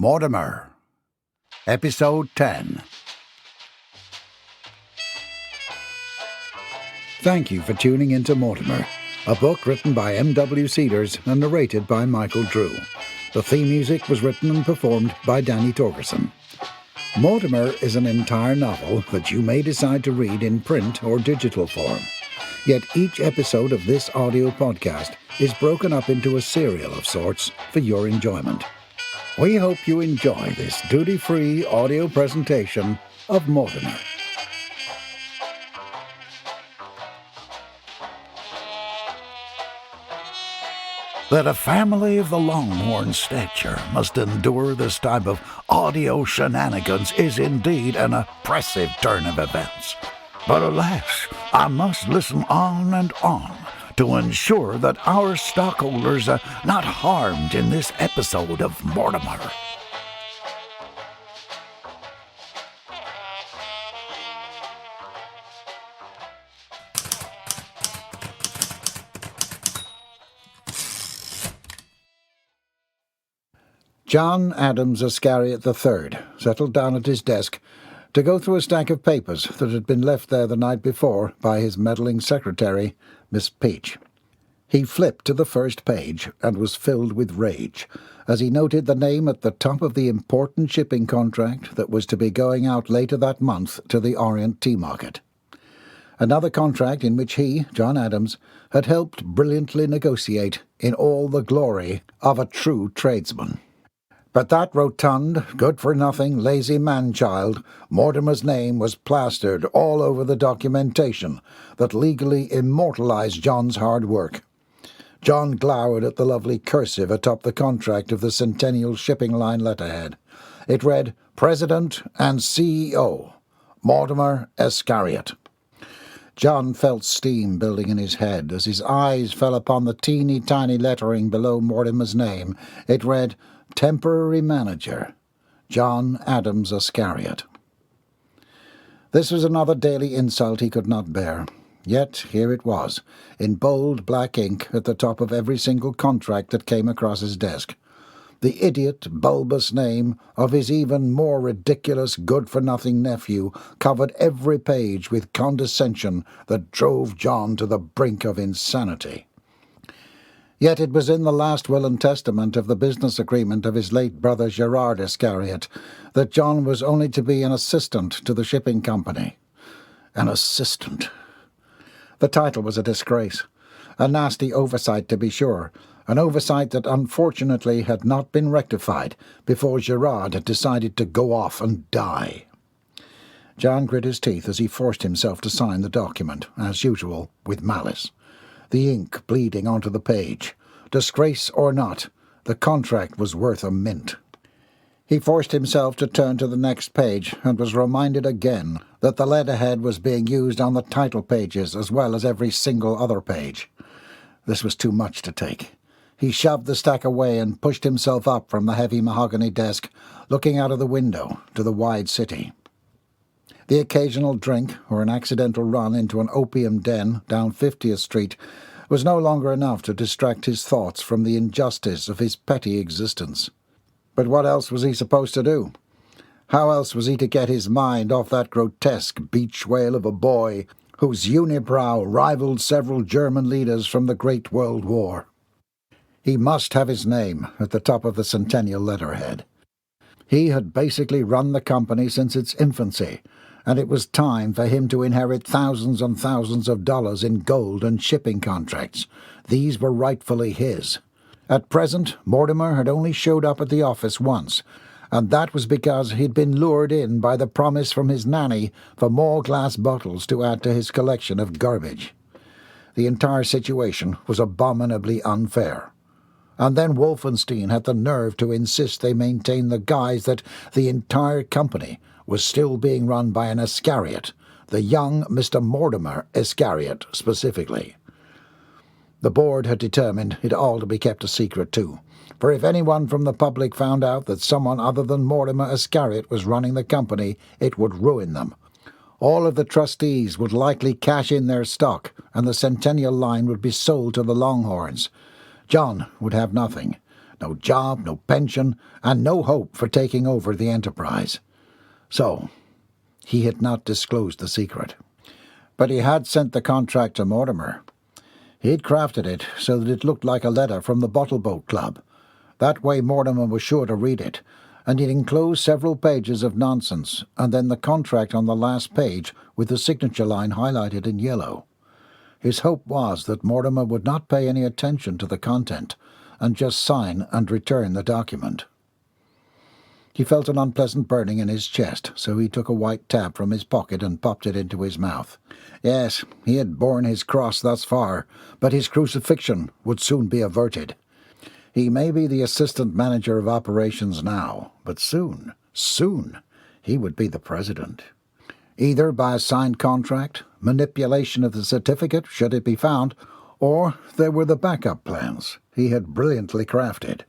Mortimer, Episode 10. Thank you for tuning into Mortimer, a book written by M.W. Cedars and narrated by Michael Drew. The theme music was written and performed by Danny Torgerson. Mortimer is an entire novel that you may decide to read in print or digital form. Yet each episode of this audio podcast is broken up into a serial of sorts for your enjoyment. We hope you enjoy this duty-free audio presentation of Mortimer. That a family of the Longhorn stature must endure this type of audio shenanigans is indeed an oppressive turn of events. But alas, I must listen on and on to ensure that our stockholders are not harmed in this episode of Mortimer. John Adams Ascariot III settled down at his desk to go through a stack of papers that had been left there the night before by his meddling secretary, Miss Peach. He flipped to the first page and was filled with rage as he noted the name at the top of the important shipping contract that was to be going out later that month to the Orient tea market. Another contract in which he, John Adams, had helped brilliantly negotiate in all the glory of a true tradesman. But that rotund, good-for-nothing, lazy man-child, Mortimer's name was plastered all over the documentation that legally immortalized John's hard work. John glowered at the lovely cursive atop the contract of the Centennial Shipping Line letterhead. It read, President and CEO, Mortimer Ascariot. John felt steam building in his head as his eyes fell upon the teeny-tiny lettering below Mortimer's name. It read, Temporary Manager, John Adams Ascariot. This was another daily insult he could not bear. Yet here it was, in bold black ink at the top of every single contract that came across his desk. The idiot, bulbous name of his even more ridiculous good-for-nothing nephew covered every page with condescension that drove John to the brink of insanity. Yet it was in the last will and testament of the business agreement of his late brother Gerard Ascariot that John was only to be an assistant to the shipping company. An assistant. The title was a disgrace, a nasty oversight to be sure, an oversight that unfortunately had not been rectified before Gerard had decided to go off and die. John grit his teeth as he forced himself to sign the document, as usual, with malice. The ink bleeding onto the page. Disgrace or not, the contract was worth a mint. He forced himself to turn to the next page and was reminded again that the letterhead was being used on the title pages as well as every single other page. This was too much to take. He shoved the stack away and pushed himself up from the heavy mahogany desk, looking out of the window to the wide city. The occasional drink or an accidental run into an opium den down 50th Street was no longer enough to distract his thoughts from the injustice of his petty existence. But what else was he supposed to do? How else was he to get his mind off that grotesque beach whale of a boy whose unibrow rivaled several German leaders from the Great World War? He must have his name at the top of the Centennial letterhead. He had basically run the company since its infancy, and it was time for him to inherit thousands and thousands of dollars in gold and shipping contracts. These were rightfully his. At present, Mortimer had only showed up at the office once, and that was because he'd been lured in by the promise from his nanny for more glass bottles to add to his collection of garbage. The entire situation was abominably unfair. And then Wolfenstein had the nerve to insist they maintain the guise that the entire company was still being run by an Ascariot, the young Mr. Mortimer Ascariot specifically. The board had determined it all to be kept a secret too, for if anyone from the public found out that someone other than Mortimer Ascariot was running the company, it would ruin them. All of the trustees would likely cash in their stock, and the Centennial Line would be sold to the Longhorns. John would have nothing. no job, no pension, and no hope for taking over the enterprise. So, he had not disclosed the secret. But he had sent the contract to Mortimer. He'd crafted it so that it looked like a letter from the Bottle Boat Club. That way Mortimer was sure to read it, and he'd enclosed several pages of nonsense, and then the contract on the last page with the signature line highlighted in yellow. His hope was that Mortimer would not pay any attention to the content, and just sign and return the document. He felt an unpleasant burning in his chest, so he took a white tab from his pocket and popped it into his mouth. Yes, he had borne his cross thus far, but his crucifixion would soon be averted. He may be the assistant manager of operations now, but soon, he would be the president. Either by a signed contract, manipulation of the certificate should it be found, or there were the backup plans he had brilliantly crafted.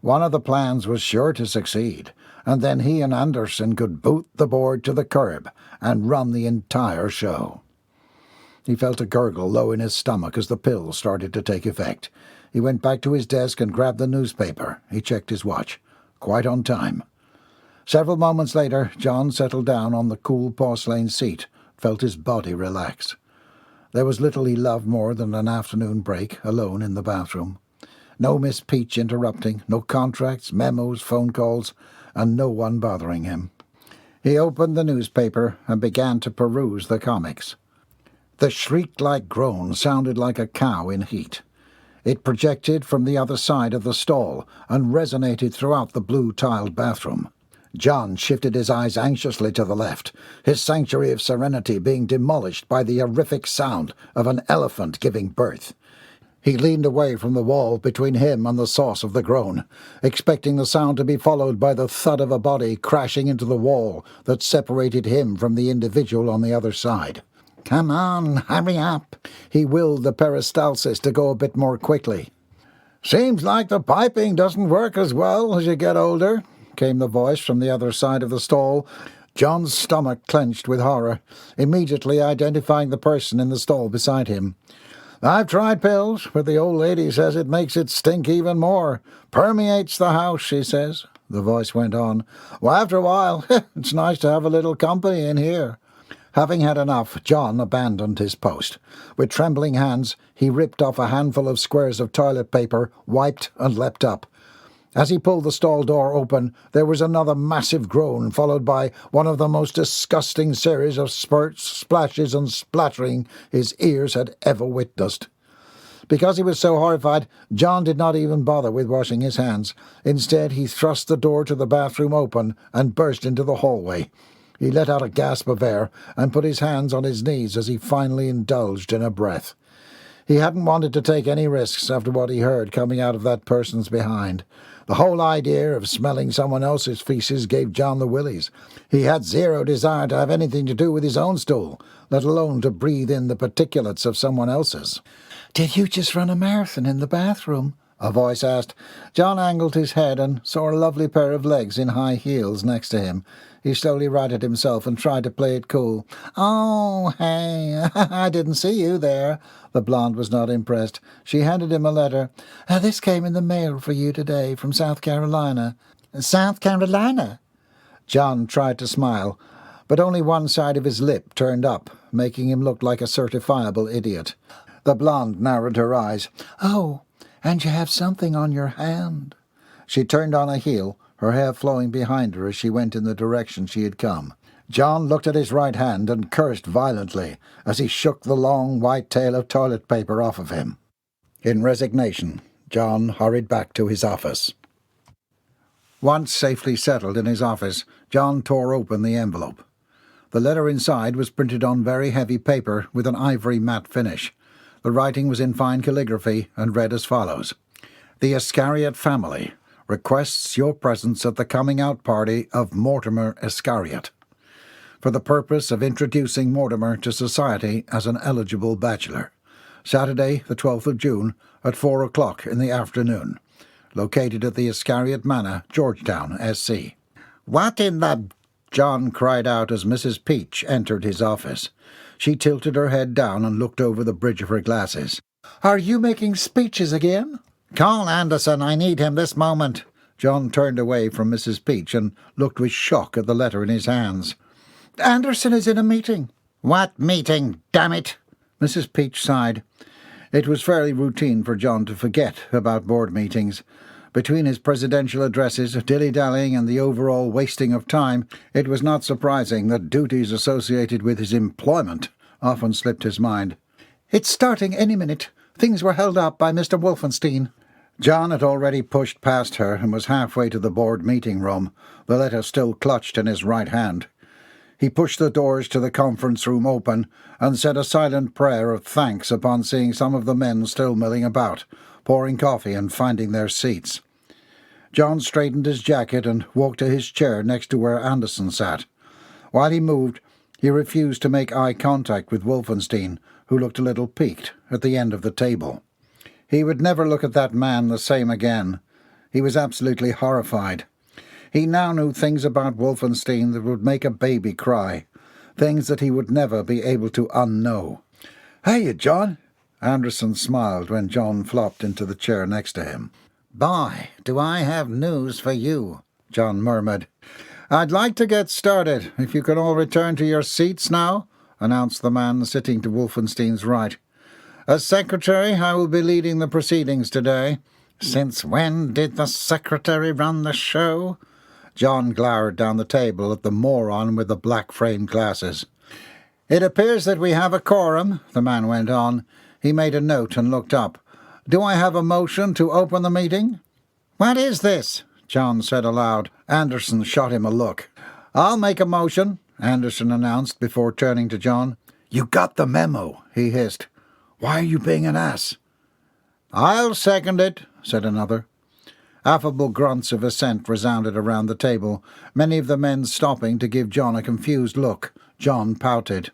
One of the plans was sure to succeed, and then he and Anderson could boot the board to the curb and run the entire show. He felt a gurgle low in his stomach as the pills started to take effect. He went back to his desk and grabbed the newspaper. He checked his watch. Quite on time. Several moments later, John settled down on the cool porcelain seat, felt his body relax. There was little he loved more than an afternoon break, alone in the bathroom. No Miss Peach interrupting, no contracts, memos, phone calls, and no one bothering him. He opened the newspaper and began to peruse the comics. The shriek-like groan sounded like a cow in heat. It projected from the other side of the stall and resonated throughout the blue-tiled bathroom. John shifted his eyes anxiously to the left, his sanctuary of serenity being demolished by the horrific sound of an elephant giving birth. He leaned away from the wall between him and the source of the groan, expecting the sound to be followed by the thud of a body crashing into the wall that separated him from the individual on the other side. "Come on, hurry up." He willed the peristalsis to go a bit more quickly. "Seems like the piping doesn't work as well as you get older," came the voice from the other side of the stall. John's stomach clenched with horror, immediately identifying the person in the stall beside him. "I've tried pills, but the old lady says it makes it stink even more. Permeates the house, she says," the voice went on. "Well, after a while, it's nice to have a little company in here." Having had enough, John abandoned his post. With trembling hands, he ripped off a handful of squares of toilet paper, wiped, and leapt up. As he pulled the stall door open, there was another massive groan, followed by one of the most disgusting series of spurts, splashes, and splattering his ears had ever witnessed. Because he was so horrified, John did not even bother with washing his hands. Instead, he thrust the door to the bathroom open and burst into the hallway. He let out a gasp of air and put his hands on his knees as he finally indulged in a breath. He hadn't wanted to take any risks after what he heard coming out of that person's behind. The whole idea of smelling someone else's feces gave John the willies. He had zero desire to have anything to do with his own stool, let alone to breathe in the particulates of someone else's. "Did you just run a marathon in the bathroom?" a voice asked. John angled his head and saw a lovely pair of legs in high heels next to him. He slowly righted himself and tried to play it cool. "Oh, hey, I didn't see you there." The blonde was not impressed. She handed him a letter. "This came in the mail for you today from South Carolina." "South Carolina?" John tried to smile, but only one side of his lip turned up, making him look like a certifiable idiot. The blonde narrowed her eyes. "Oh, and you have something on your hand." She turned on a heel, her hair flowing behind her as she went in the direction she had come. John looked at his right hand and cursed violently as he shook the long white tail of toilet paper off of him. In resignation, John hurried back to his office. Once safely settled in his office, John tore open the envelope. The letter inside was printed on very heavy paper with an ivory matte finish. The writing was in fine calligraphy and read as follows: "The Ascariot family requests your presence at the coming-out party of Mortimer Ascariot, for the purpose of introducing Mortimer to society as an eligible bachelor. Saturday, the 12th of June, at 4 o'clock in the afternoon. Located at the Ascariot Manor, Georgetown, SC." "What in the—" John cried out as Mrs. Peach entered his office. She tilted her head down and looked over the bridge of her glasses. "Are you making speeches again?" "Call Anderson, I need him this moment." John turned away from Mrs. Peach and looked with shock at the letter in his hands. "Anderson is in a meeting." "What meeting, damn it?" Mrs. Peach sighed. It was fairly routine for John to forget about board meetings. Between his presidential addresses, dilly-dallying, and the overall wasting of time, it was not surprising that duties associated with his employment often slipped his mind. "It's starting any minute. Things were held up by Mr. Wolfenstein." John had already pushed past her and was halfway to the board meeting room, the letter still clutched in his right hand. He pushed the doors to the conference room open and said a silent prayer of thanks upon seeing some of the men still milling about, pouring coffee and finding their seats. John straightened his jacket and walked to his chair next to where Anderson sat. While he moved, he refused to make eye contact with Wolfenstein, who looked a little piqued at the end of the table. He would never look at that man the same again. He was absolutely horrified. He now knew things about Wolfenstein that would make a baby cry, things that he would never be able to unknow. "Hiya, John." Anderson smiled when John flopped into the chair next to him. "Boy, do I have news for you," John murmured. "I'd like to get started, if you can all return to your seats now," announced the man sitting to Wolfenstein's right. "As secretary, I will be leading the proceedings today." "Since when did the secretary run the show?" John glowered down the table at the moron with the black-framed glasses. "It appears that we have a quorum," the man went on. He made a note and looked up. "Do I have a motion to open the meeting?" "What is this?" John said aloud. Anderson shot him a look. "I'll make a motion," Anderson announced before turning to John. "You got the memo," he hissed. "Why are you being an ass?" "I'll second it," said another. Affable grunts of assent resounded around the table, many of the men stopping to give John a confused look. John pouted.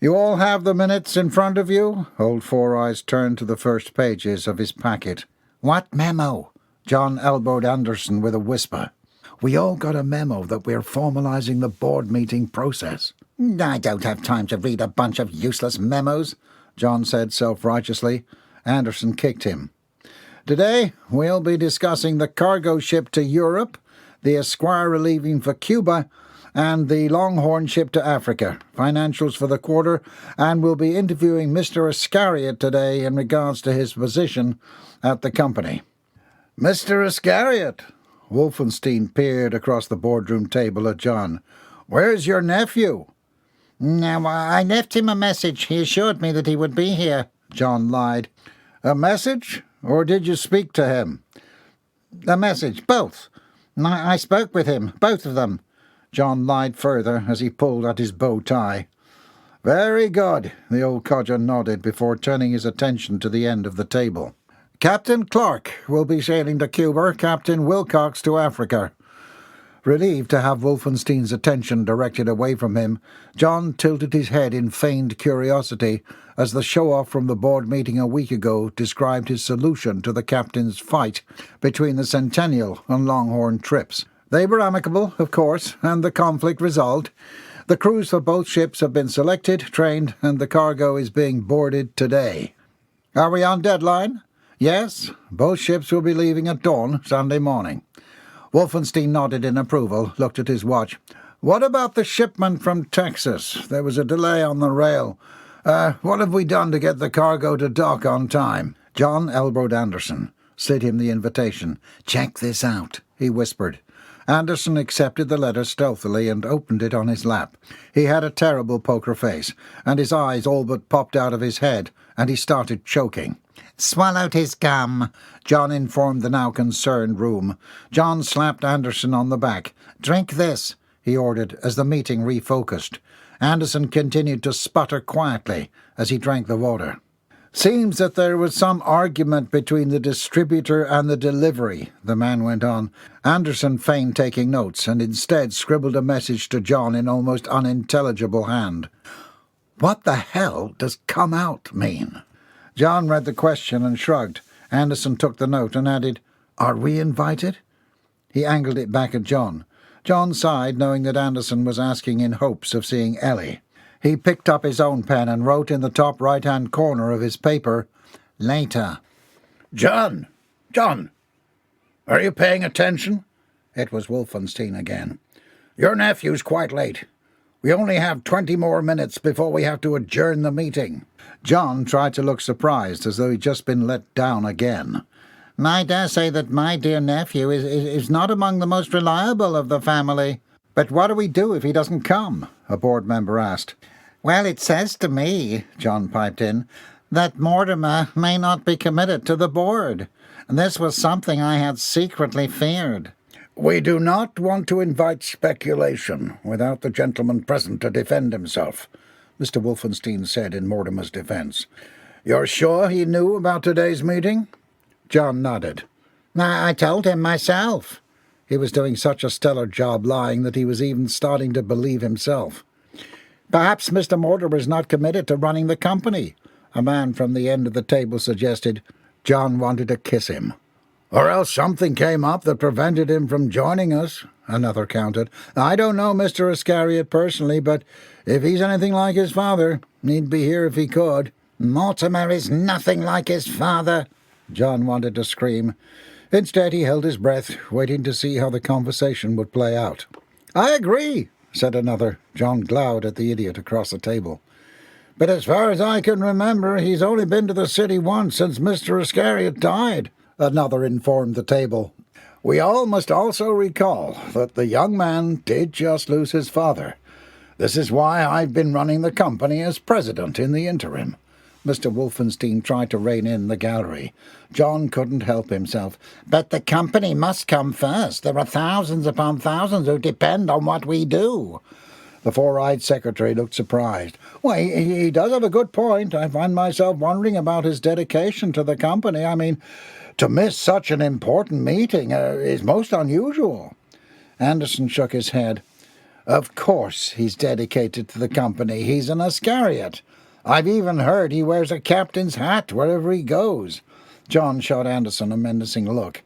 "You all have the minutes in front of you?" Old Four Eyes turned to the first pages of his packet. "What memo?" John elbowed Anderson with a whisper. "We all got a memo that we're formalizing the board meeting process." "I don't have time to read a bunch of useless memos," John said self-righteously. Anderson kicked him. "Today we'll be discussing the cargo ship to Europe, the Esquire leaving for Cuba, and the Longhorn ship to Africa, financials for the quarter, and we'll be interviewing Mr. Ascariot today in regards to his position at the company." "Mr. Ascariot!" Wolfenstein peered across the boardroom table at John. "Where's your nephew?" "No, I left him a message. He assured me that he would be here," John lied. "A message? Or did you speak to him?" "A message, both. I spoke with him, both of them." John lied further as he pulled at his bow tie. "Very good," the old codger nodded before turning his attention to the end of the table. "Captain Clark will be sailing to Cuba, Captain Wilcox to Africa." Relieved to have Wolfenstein's attention directed away from him, John tilted his head in feigned curiosity as the show-off from the board meeting a week ago described his solution to the captain's fight between the Centennial and Longhorn trips. They were amicable, of course, and the conflict resolved. The crews for both ships have been selected, trained, and the cargo is being boarded today. "Are we on deadline?" "Yes. Both ships will be leaving at dawn Sunday morning." Wolfenstein nodded in approval, looked at his watch. "What about the shipment from Texas? There was a delay on the rail. What have we done to get the cargo to dock on time?" John elbowed Anderson, slid him the invitation. "Check this out," he whispered. Anderson accepted the letter stealthily and opened it on his lap. He had a terrible poker face, and his eyes all but popped out of his head, and he started choking. "Swallowed his gum," John informed the now concerned room. John slapped Anderson on the back. "Drink this," he ordered as the meeting refocused. Anderson continued to sputter quietly as he drank the water. "Seems that there was some argument between the distributor and the delivery," the man went on. Anderson feigned taking notes and instead scribbled a message to John in almost unintelligible hand. "What the hell does 'come out' mean?" John read the question and shrugged. Anderson took the note and added, "Are we invited?" He angled it back at John. John sighed, knowing that Anderson was asking in hopes of seeing Ellie. He picked up his own pen and wrote in the top right-hand corner of his paper, "Later." "John!" John, are you paying attention? It was Wolfenstein again. Your nephew's quite late. We only have 20 more minutes before we have to adjourn the meeting. John tried to look surprised, as though he'd just been let down again. I dare say that my dear nephew is not among the most reliable of the family. But what do we do if he doesn't come? A board member asked. Well, it says to me, John piped in, that Mortimer may not be committed to the board. This was something I had secretly feared. We do not want to invite speculation without the gentleman present to defend himself, Mr. Wolfenstein said in Mortimer's defence. You're sure he knew about today's meeting? John nodded. I told him myself. He was doing such a stellar job lying that he was even starting to believe himself. Perhaps Mr. Mortimer's not committed to running the company, a man from the end of the table suggested. John wanted to kiss him. Or else something came up that prevented him from joining us, another countered. I don't know Mr. Ascariot personally, but if he's anything like his father, he'd be here if he could. Mortimer is nothing like his father, John wanted to scream. Instead, he held his breath, waiting to see how the conversation would play out. I agree, said another. John glowered at the idiot across the table. But as far as I can remember, he's only been to the city once since Mr. Ascariot died, another informed the table. We all must also recall that the young man did just lose his father. This is why I've been running the company as president in the interim. Mr. Wolfenstein tried to rein in the gallery. John couldn't help himself. But the company must come first. There are thousands upon thousands who depend on what we do. The four-eyed secretary looked surprised. Well, he does have a good point. I find myself wondering about his dedication to the company. I mean, to miss such an important meeting is most unusual. Anderson shook his head. Of course he's dedicated to the company. He's an Ascariot. I've even heard he wears a captain's hat wherever he goes. John shot Anderson a menacing look.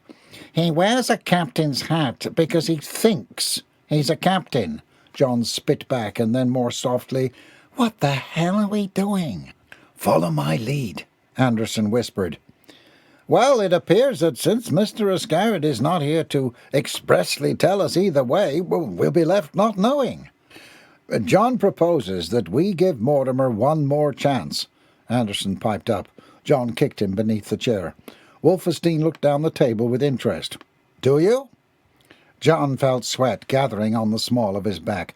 He wears a captain's hat because he thinks he's a captain. John spit back, and then more softly, What the hell are we doing? Follow my lead, Anderson whispered. Well, it appears that since Mr. Ascariot is not here to expressly tell us either way, we'll be left not knowing. John proposes that we give Mortimer one more chance, Anderson piped up. John kicked him beneath the chair. Wolfenstein looked down the table with interest. Do you? John felt sweat gathering on the small of his back.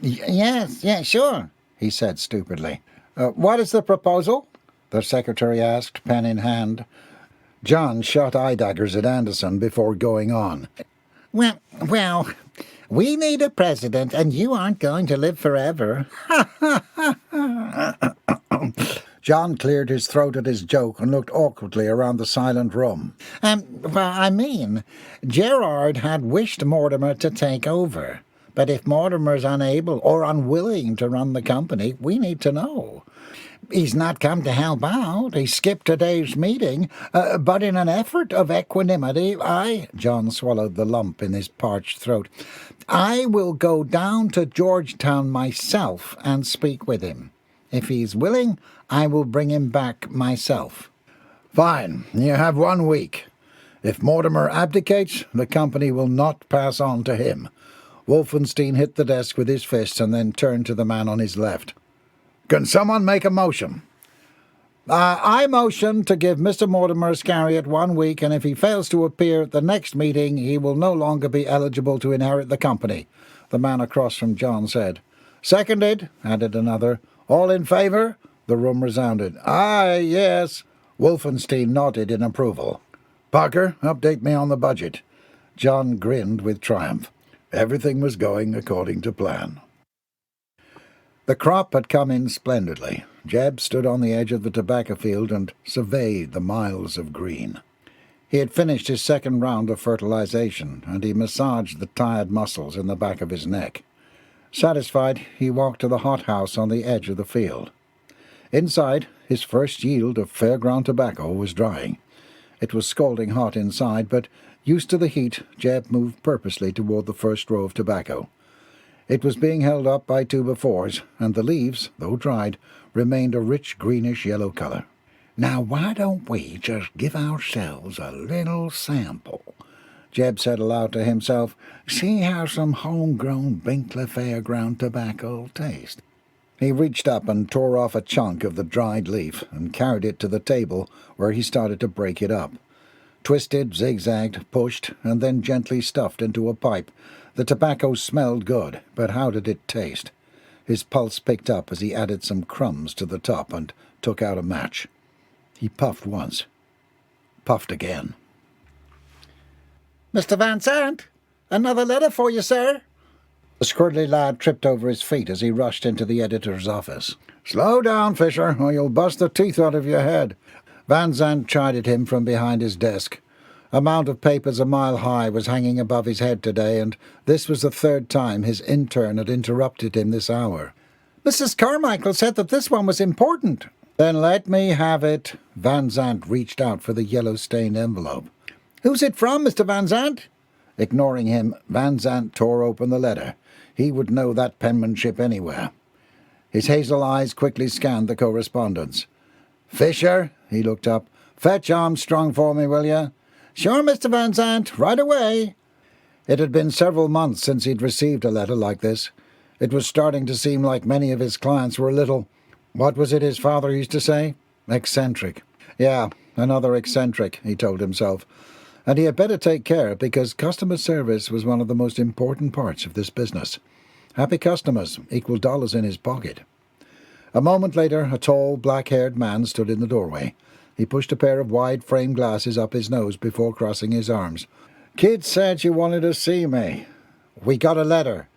Yes, sure, he said stupidly. What is the proposal? The secretary asked, pen in hand. John shot eye daggers at Anderson before going on. Well, we need a president, and you aren't going to live forever. John cleared his throat at his joke and looked awkwardly around the silent room. Gerard had wished Mortimer to take over. But if Mortimer's unable or unwilling to run the company, we need to know. He's not come to help out. He skipped today's meeting. But in an effort of equanimity, John swallowed the lump in his parched throat, I will go down to Georgetown myself and speak with him. If he's willing, I will bring him back myself. Fine. You have 1 week. If Mortimer abdicates, the company will not pass on to him. Wolfenstein hit the desk with his fist and then turned to the man on his left. Can someone make a motion? I motion to give Mr. Mortimer Ascariot 1 week, and if he fails to appear at the next meeting, he will no longer be eligible to inherit the company, the man across from John said. Seconded, added another. All in favour? The room resounded. Aye, yes. Wolfenstein nodded in approval. Parker, update me on the budget. John grinned with triumph. Everything was going according to plan. The crop had come in splendidly. Jeb stood on the edge of the tobacco field and surveyed the miles of green. He had finished his second round of fertilization, and he massaged the tired muscles in the back of his neck. Satisfied, he walked to the hothouse on the edge of the field. Inside, his first yield of fairground tobacco was drying. It was scalding hot inside, but, used to the heat, Jeb moved purposely toward the first row of tobacco. It was being held up by 2x4s, and the leaves, though dried, remained a rich greenish-yellow color. Now, why don't we just give ourselves a little sample? Jeb said aloud to himself. See how some homegrown Binkley Fairground tobacco'll taste. He reached up and tore off a chunk of the dried leaf and carried it to the table, where he started to break it up. Twisted, zigzagged, pushed, and then gently stuffed into a pipe. The tobacco smelled good, but how did it taste? His pulse picked up as he added some crumbs to the top and took out a match. He puffed once, puffed again. "Mr. Van Sant, another letter for you, sir." The squirrely lad tripped over his feet as he rushed into the editor's office. "Slow down, Fisher, or you'll bust the teeth out of your head." Van Sant chided him from behind his desk. A mound of papers a mile high was hanging above his head today, and this was the third time his intern had interrupted him this hour. "Mrs. Carmichael said that this one was important." "Then let me have it." Van Sant reached out for the yellow-stained envelope. "Who's it from, Mr. Van Sant?" Ignoring him, Van Sant tore open the letter. He would know that penmanship anywhere. His hazel eyes quickly scanned the correspondence. "Fisher," he looked up, "fetch Armstrong for me, will you?" "Sure, Mr. Van Sant, right away." It had been several months since he'd received a letter like this. It was starting to seem like many of his clients were a little, what was it his father used to say? Eccentric. Yeah, another eccentric, he told himself. And he had better take care, because customer service was one of the most important parts of this business. Happy customers equal dollars in his pocket. A moment later, a tall, black-haired man stood in the doorway. He pushed a pair of wide-frame glasses up his nose before crossing his arms. "Kid said you wanted to see me." "We got a letter."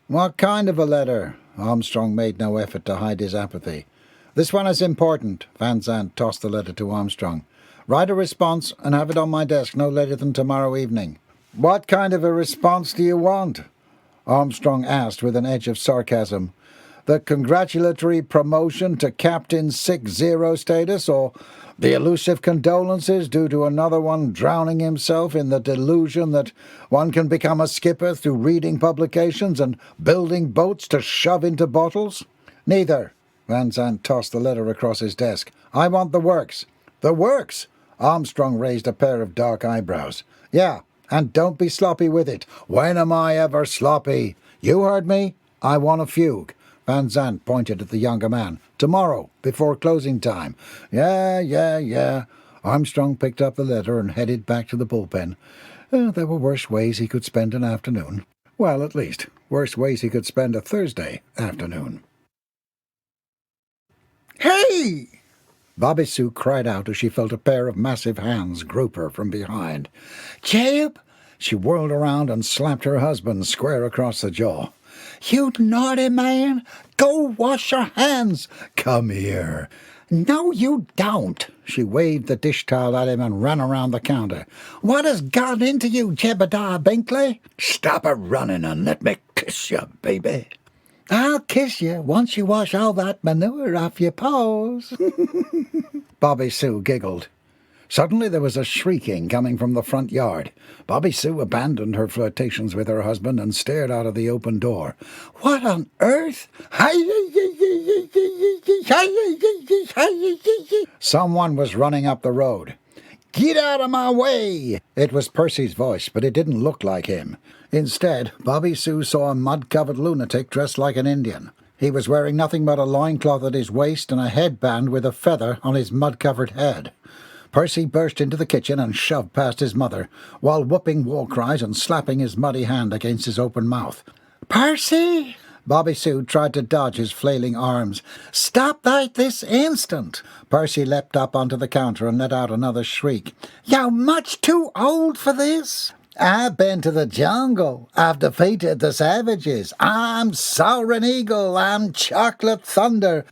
"What kind of a letter?" Armstrong made no effort to hide his apathy. "This one is important." Van Sant tossed the letter to Armstrong. "Write a response and have it on my desk no later than tomorrow evening." "What kind of a response do you want?" Armstrong asked with an edge of sarcasm. "The congratulatory promotion to Captain 6-0 status, or the elusive condolences due to another one drowning himself in the delusion that one can become a skipper through reading publications and building boats to shove into bottles?" "Neither." Van Sant tossed the letter across his desk. "I want the works." "The works?" Armstrong raised a pair of dark eyebrows. "Yeah, and don't be sloppy with it." "When am I ever sloppy?" "You heard me. I want a fugue." Van Sant pointed at the younger man. "Tomorrow, before closing time." Yeah. Armstrong picked up the letter and headed back to the bullpen. There were worse ways he could spend an afternoon. Well, at least, worse ways he could spend a Thursday afternoon. "Hey!" Bobby Sue cried out as she felt a pair of massive hands group her from behind. "Jabe!" She whirled around and slapped her husband square across the jaw. "You naughty man! Go wash your hands!" "Come here." "No, you don't." She waved the dish towel at him and ran around the counter. "What has got into you, Jebediah Binkley?" "Stop a running and let me kiss you, baby." "I'll kiss you once you wash all that manure off your paws." Bobby Sue giggled. Suddenly there was a shrieking coming from the front yard. Bobby Sue abandoned her flirtations with her husband and stared out of the open door. "What on earth?" Someone was running up the road. "Get out of my way!" It was Percy's voice, but it didn't look like him. Instead, Bobby Sue saw a mud-covered lunatic dressed like an Indian. He was wearing nothing but a loincloth at his waist and a headband with a feather on his mud-covered head. Percy burst into the kitchen and shoved past his mother, while whooping war cries and slapping his muddy hand against his open mouth. "Percy!" Bobby Sue tried to dodge his flailing arms. "Stop that this instant!" Percy leapt up onto the counter and let out another shriek. "You're much too old for this." "I've been to the jungle. I've defeated the savages. I'm Sovereign Eagle. I'm Chocolate Thunder."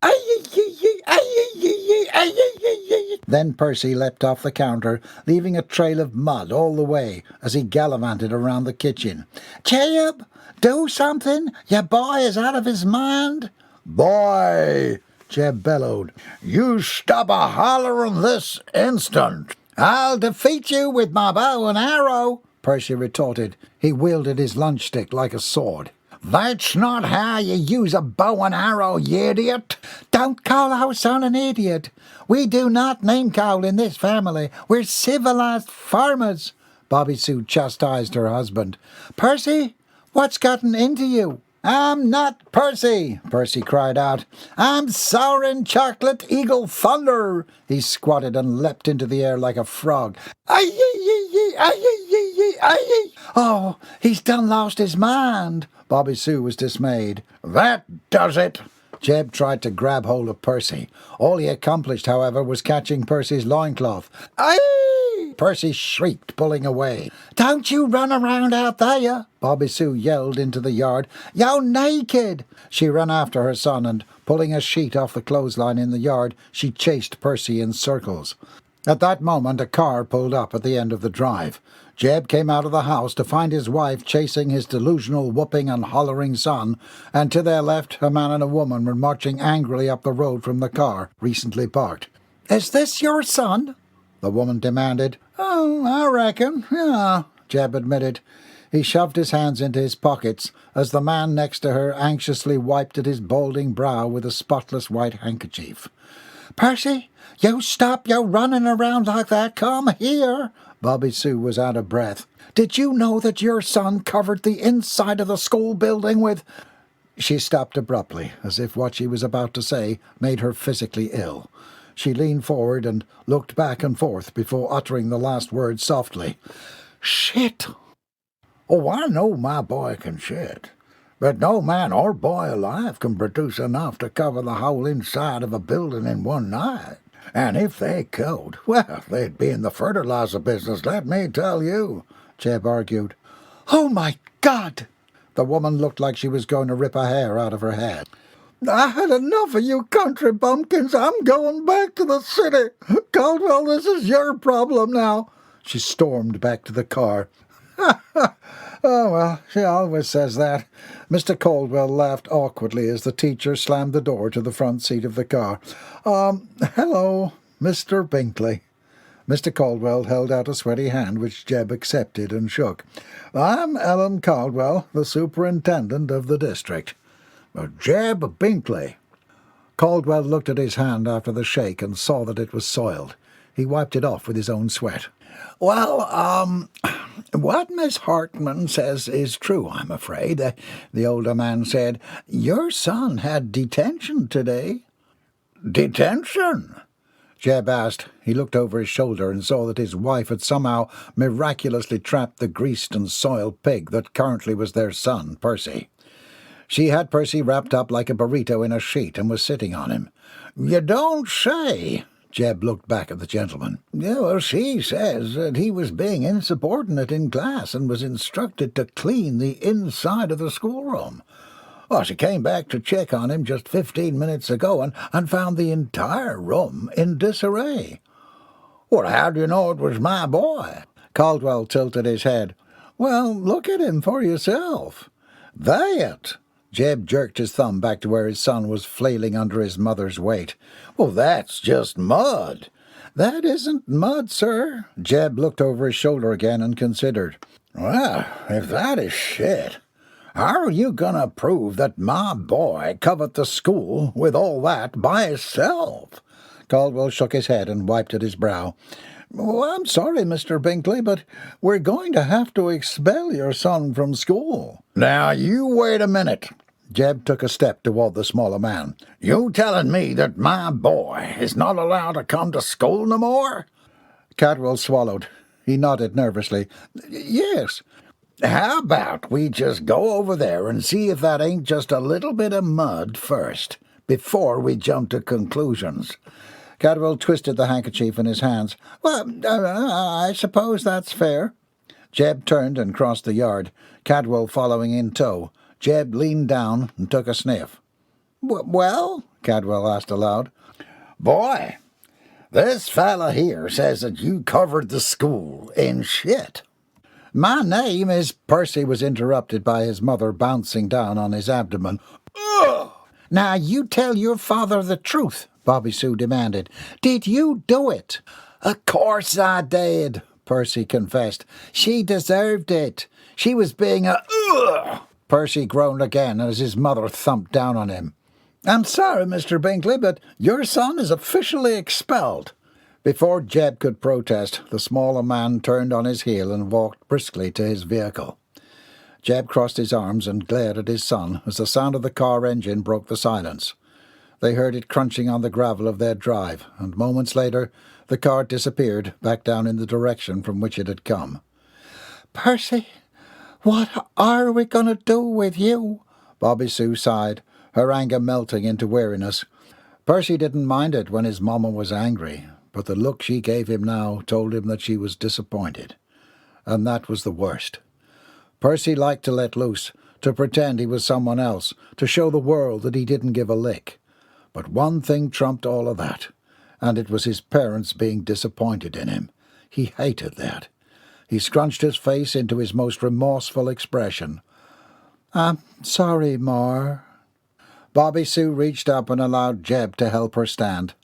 Then Percy leapt off the counter, leaving a trail of mud all the way as he gallivanted around the kitchen. "Jabe, do something! Your boy is out of his mind." "Boy!" Jeb bellowed. "You stop a-hollering this instant." "I'll defeat you with my bow and arrow," Percy retorted. He wielded his lunch stick like a sword. That's not how you use a bow and arrow, you idiot. Don't call our son an idiot. We do not name-call in this family. We're civilized farmers. Bobby Sue chastised her husband. Percy, what's gotten into you? I'm not Percy, Percy cried out. I'm Sovereign Chocolate Eagle Thunder. He squatted and leapt into the air like a frog. Oh, he's done lost his mind. Bobby Sue was dismayed. That does it. Jeb tried to grab hold of Percy. All he accomplished, however, was catching Percy's loincloth. Aye! Percy shrieked, pulling away. Don't you run around out there! Bobby Sue yelled into the yard. You're naked! She ran after her son and, pulling a sheet off the clothesline in the yard, she chased Percy in circles. At that moment, a car pulled up at the end of the drive. Jeb came out of the house to find his wife chasing his delusional, whooping and hollering son, and to their left a man and a woman were marching angrily up the road from the car, recently parked. Is this your son? The woman demanded. Oh, I reckon, yeah, Jeb admitted. He shoved his hands into his pockets as the man next to her anxiously wiped at his balding brow with a spotless white handkerchief. Percy, you stop your running around like that. Come here. Bobby Sue was out of breath. Did you know that your son covered the inside of the school building with... She stopped abruptly, as if what she was about to say made her physically ill. She leaned forward and looked back and forth before uttering the last word softly. Shit! Oh, I know my boy can shit, but no man or boy alive can produce enough to cover the whole inside of a building in one night. And if they could, well, they'd be in the fertilizer business, let me tell you, Jeb argued. Oh, my God! The woman looked like she was going to rip a hair out of her head. I had enough of you country bumpkins. I'm going back to the city. Caldwell, this is your problem now. She stormed back to the car. Oh, well, she always says that. Mr. Caldwell laughed awkwardly as the teacher slammed the door to the front seat of the car. Hello, Mr. Binkley. Mr. Caldwell held out a sweaty hand, which Jeb accepted and shook. I'm Ellen Caldwell, the superintendent of the district. Jeb Binkley. Caldwell looked at his hand after the shake and saw that it was soiled. He wiped it off with his own sweat. Well, what Miss Hartman says is true, I'm afraid. The older man said, your son had detention today. Detention? Jeb asked. He looked over his shoulder and saw that his wife had somehow miraculously trapped the greased and soiled pig that currently was their son, Percy. She had Percy wrapped up like a burrito in a sheet and was sitting on him. You don't say. Jeb looked back at the gentleman. Yeah, well, she says that he was being insubordinate in class and was instructed to clean the inside of the schoolroom. Well, she came back to check on him just 15 minutes ago and found the entire room in disarray. Well, how do you know it was my boy? Caldwell tilted his head. Well, look at him for yourself. That! Jeb jerked his thumb back to where his son was flailing under his mother's weight. Well, that's just mud. That isn't mud, sir. Jeb looked over his shoulder again and considered. Well, if that is shit, how are you going to prove that my boy covered the school with all that by himself? Caldwell shook his head and wiped at his brow. Well, I'm sorry, Mr. Binkley, but we're going to have to expel your son from school. Now, you wait a minute. Jeb took a step toward the smaller man. You telling me that my boy is not allowed to come to school no more? Cadwell swallowed. He nodded nervously. Yes. How about we just go over there and see if that ain't just a little bit of mud first, before we jump to conclusions? Cadwell twisted the handkerchief in his hands. Well, I suppose that's fair. Jeb turned and crossed the yard, Cadwell following in tow. Jeb leaned down and took a sniff. Well? Cadwell asked aloud. Boy, this fella here says that you covered the school in shit. My name is... Percy was interrupted by his mother bouncing down on his abdomen. Ugh! Now you tell your father the truth, Bobby Sue demanded. Did you do it? Of course I did, Percy confessed. She deserved it. She was being a... Ugh! Percy groaned again as his mother thumped down on him. "I'm sorry, Mr. Bingley, but your son is officially expelled." Before Jeb could protest, the smaller man turned on his heel and walked briskly to his vehicle. Jeb crossed his arms and glared at his son as the sound of the car engine broke the silence. They heard it crunching on the gravel of their drive, and moments later the car disappeared back down in the direction from which it had come. "Percy, what are we going to do with you?" Bobby Sue sighed, her anger melting into weariness. Percy didn't mind it when his mamma was angry, but the look she gave him now told him that she was disappointed. And that was the worst. Percy liked to let loose, to pretend he was someone else, to show the world that he didn't give a lick. But one thing trumped all of that, and it was his parents being disappointed in him. He hated that. He scrunched his face into his most remorseful expression. "I'm sorry, Mar." Bobby Sue reached up and allowed Jeb to help her stand.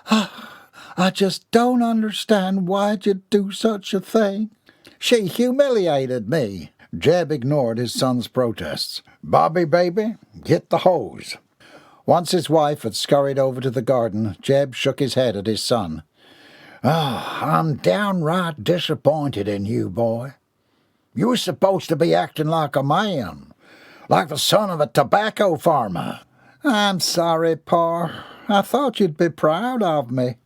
"I just don't understand why'd you do such a thing." "She humiliated me." Jeb ignored his son's protests. "Bobby, baby, get the hose." Once his wife had scurried over to the garden, Jeb shook his head at his son. I'm downright disappointed in you, boy. You were supposed to be acting like a man, like the son of a tobacco farmer." "I'm sorry, Pa. I thought you'd be proud of me.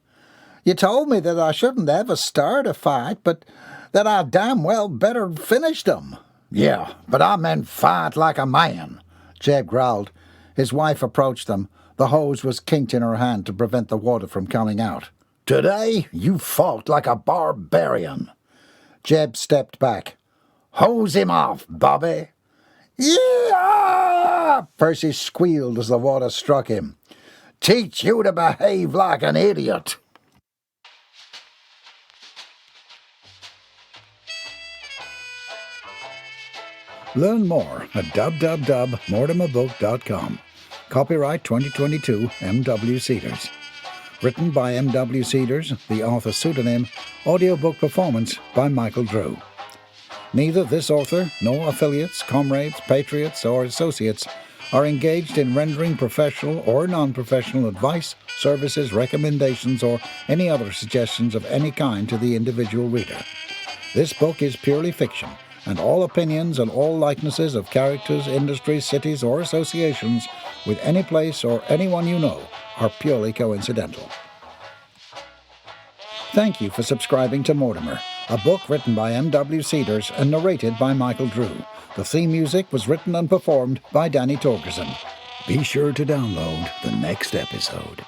You told me that I shouldn't ever start a fight, but that I damn well better finished them." "Yeah, but I meant fight like a man," Jeb growled. His wife approached them. The hose was kinked in her hand to prevent the water from coming out. "Today you fought like a barbarian." Jeb stepped back. "Hose him off, Bobby." "Yeah!" Percy squealed as the water struck him. "Teach you to behave like an idiot." Learn more at www.mortimerbook.com. Copyright 2022 M.W. Cedars. Written by M.W. Cedars, the author pseudonym, audiobook performance by Michael Drew. Neither this author nor affiliates, comrades, patriots, or associates are engaged in rendering professional or non-professional advice, services, recommendations, or any other suggestions of any kind to the individual reader. This book is purely fiction, and all opinions and all likenesses of characters, industries, cities, or associations with any place or anyone you know are purely coincidental. Thank you for subscribing to Mortimer, a book written by M.W. Cedars and narrated by Michael Drew. The theme music was written and performed by Danny Torgerson. Be sure to download the next episode.